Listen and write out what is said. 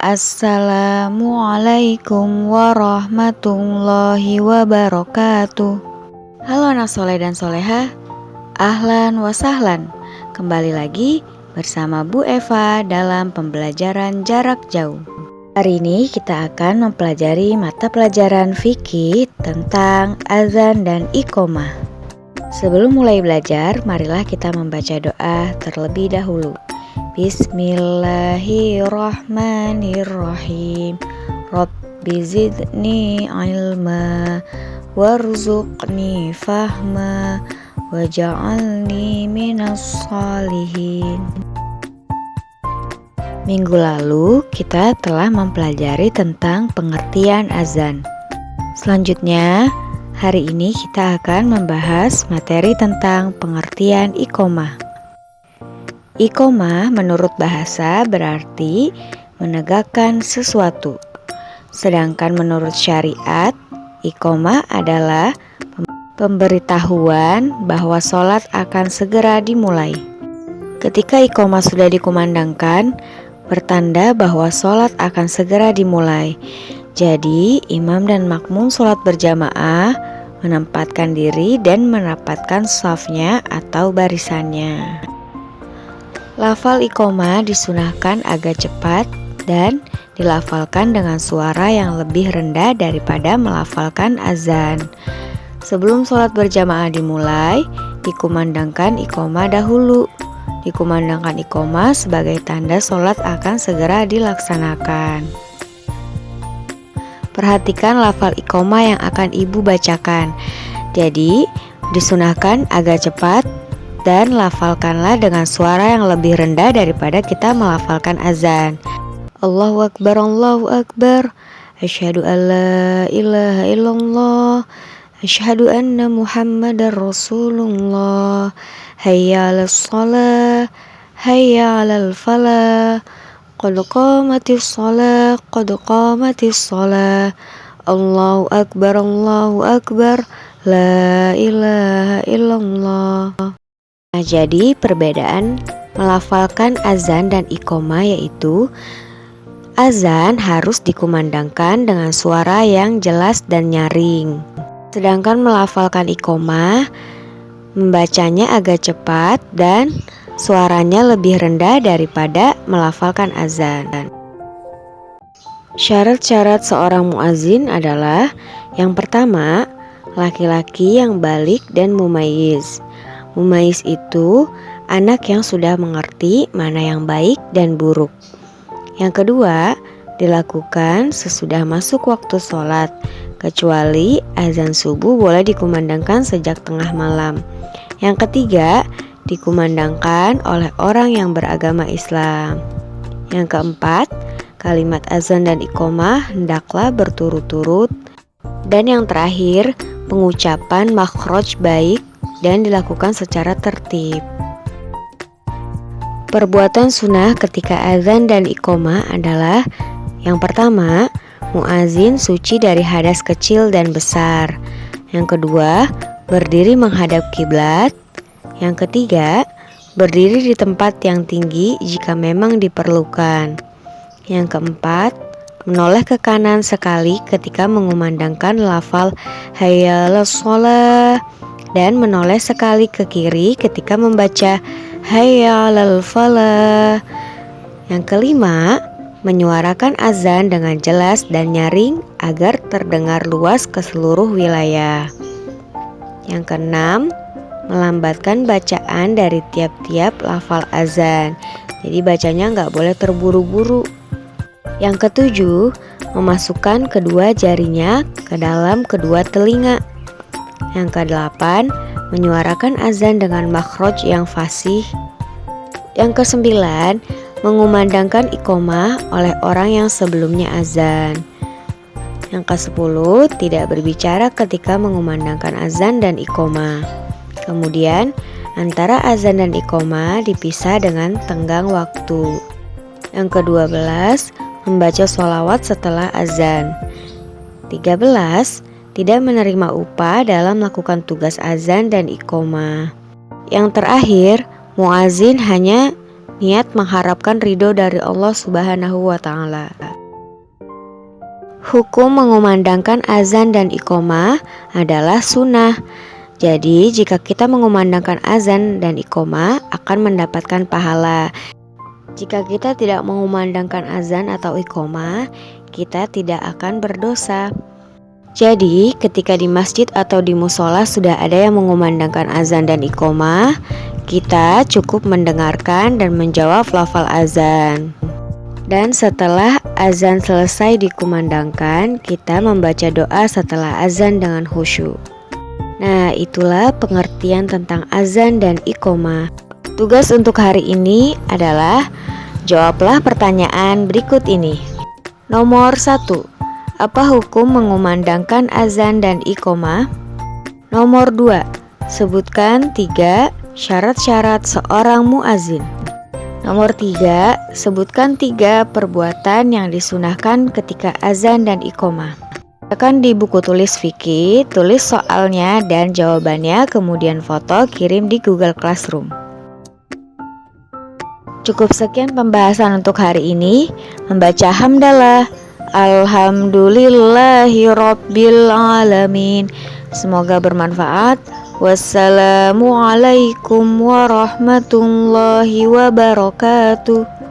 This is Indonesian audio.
Assalamualaikum warahmatullahi wabarakatuh. Halo anak soleh dan soleha, ahlan wa sahlan. Kembali lagi bersama Bu Eva dalam pembelajaran jarak jauh. Hari ini kita akan mempelajari mata pelajaran fikih tentang azan dan iqomah. Sebelum mulai belajar, marilah kita membaca doa terlebih dahulu. Bismillahirrahmanirrahim. Rabbi zidni ilma warzuqni fahma waj'alni minas sholihin. Minggu lalu kita telah mempelajari tentang pengertian azan. Selanjutnya, hari ini kita akan membahas materi tentang pengertian iqomah. Iqomah menurut bahasa berarti menegakkan sesuatu. Sedangkan menurut syariat, iqomah adalah pemberitahuan bahwa sholat akan segera dimulai. Ketika iqomah sudah dikumandangkan, bertanda bahwa sholat akan segera dimulai. Jadi, imam dan makmum sholat berjamaah menempatkan diri dan merapatkan shafnya atau barisannya. Lafal iqomah disunahkan agak cepat dan dilafalkan dengan suara yang lebih rendah daripada melafalkan azan. Sebelum sholat berjamaah dimulai, dikumandangkan iqomah dahulu. Dikumandangkan iqomah sebagai tanda sholat akan segera dilaksanakan. Perhatikan lafal iqomah yang akan ibu bacakan. Jadi, disunahkan agak cepat dan lafalkanlah dengan suara yang lebih rendah daripada kita melafalkan azan. Allahu Akbar, Allahu Akbar. Asyhadu an la ilaha illallah. Asyhadu anna Muhammadar Rasulullah. Hayya 'alas shalah. Hayya 'alal falah. Qad qamatis shalah. Qad qamatis shalah. Allahu Akbar, Allahu Akbar. La ilaha illallah. Nah, jadi perbedaan melafalkan azan dan iqomah yaitu azan harus dikumandangkan dengan suara yang jelas dan nyaring. Sedangkan melafalkan iqomah membacanya agak cepat dan suaranya lebih rendah daripada melafalkan azan. Syarat-syarat seorang muazin adalah yang pertama, laki-laki yang balik dan mumayyiz. Mumayyiz itu anak yang sudah mengerti mana yang baik dan buruk. Yang kedua, dilakukan sesudah masuk waktu sholat, kecuali azan subuh boleh dikumandangkan sejak tengah malam. Yang ketiga, dikumandangkan oleh orang yang beragama Islam. Yang keempat, kalimat azan dan iqomah hendaklah berturut-turut. Dan yang terakhir, pengucapan makhraj baik dan dilakukan secara tertib. Perbuatan sunnah ketika azan dan iqomah adalah yang pertama, muazin suci dari hadas kecil dan besar. Yang kedua, berdiri menghadap kiblat. Yang ketiga, berdiri di tempat yang tinggi jika memang diperlukan. Yang keempat, menoleh ke kanan sekali ketika mengumandangkan lafal hayya 'alas shalah dan menoleh sekali ke kiri ketika membaca hayya 'alal falah. Yang kelima, menyuarakan azan dengan jelas dan nyaring agar terdengar luas ke seluruh wilayah. Yang keenam, melambatkan bacaan dari tiap-tiap lafal azan. Jadi bacanya nggak boleh terburu-buru. Yang ketujuh, memasukkan kedua jarinya ke dalam kedua telinga. Yang kedelapan, menyuarakan azan dengan makhraj yang fasih. Yang kesembilan, mengumandangkan iqomah oleh orang yang sebelumnya azan. Yang kesepuluh, tidak berbicara ketika mengumandangkan azan dan iqomah. Kemudian, antara azan dan iqomah dipisah dengan tenggang waktu. Yang ke-12, membaca sholawat setelah azan. 13, tidak menerima upah dalam melakukan tugas azan dan iqomah. Yang terakhir, muazin hanya niat mengharapkan ridho dari Allah Subhanahu wa Ta'ala. Hukum mengumandangkan azan dan iqomah adalah sunnah. Jadi jika kita mengumandangkan azan dan iqomah akan mendapatkan pahala. Jika kita tidak mengumandangkan azan atau iqomah, kita tidak akan berdosa. Jadi ketika di masjid atau di musola sudah ada yang mengumandangkan azan dan iqomah, kita cukup mendengarkan dan menjawab lafal azan. Dan setelah azan selesai dikumandangkan, kita membaca doa setelah azan dengan khusyuk. Nah, itulah pengertian tentang azan dan iqomah. Tugas untuk hari ini adalah jawablah pertanyaan berikut ini. Nomor 1. Apa hukum mengumandangkan azan dan iqomah? Nomor 2. Sebutkan 3 syarat-syarat seorang muazin. Nomor 3. Sebutkan 3 perbuatan yang disunahkan ketika azan dan iqomah. Akan di buku tulis fikih, tulis soalnya dan jawabannya, kemudian foto, kirim di Google Classroom. Cukup sekian pembahasan untuk hari ini. Membaca hamdalah. Alhamdulillahi Rabbil Alamin. Semoga bermanfaat. Wassalamualaikum warahmatullahi wabarakatuh.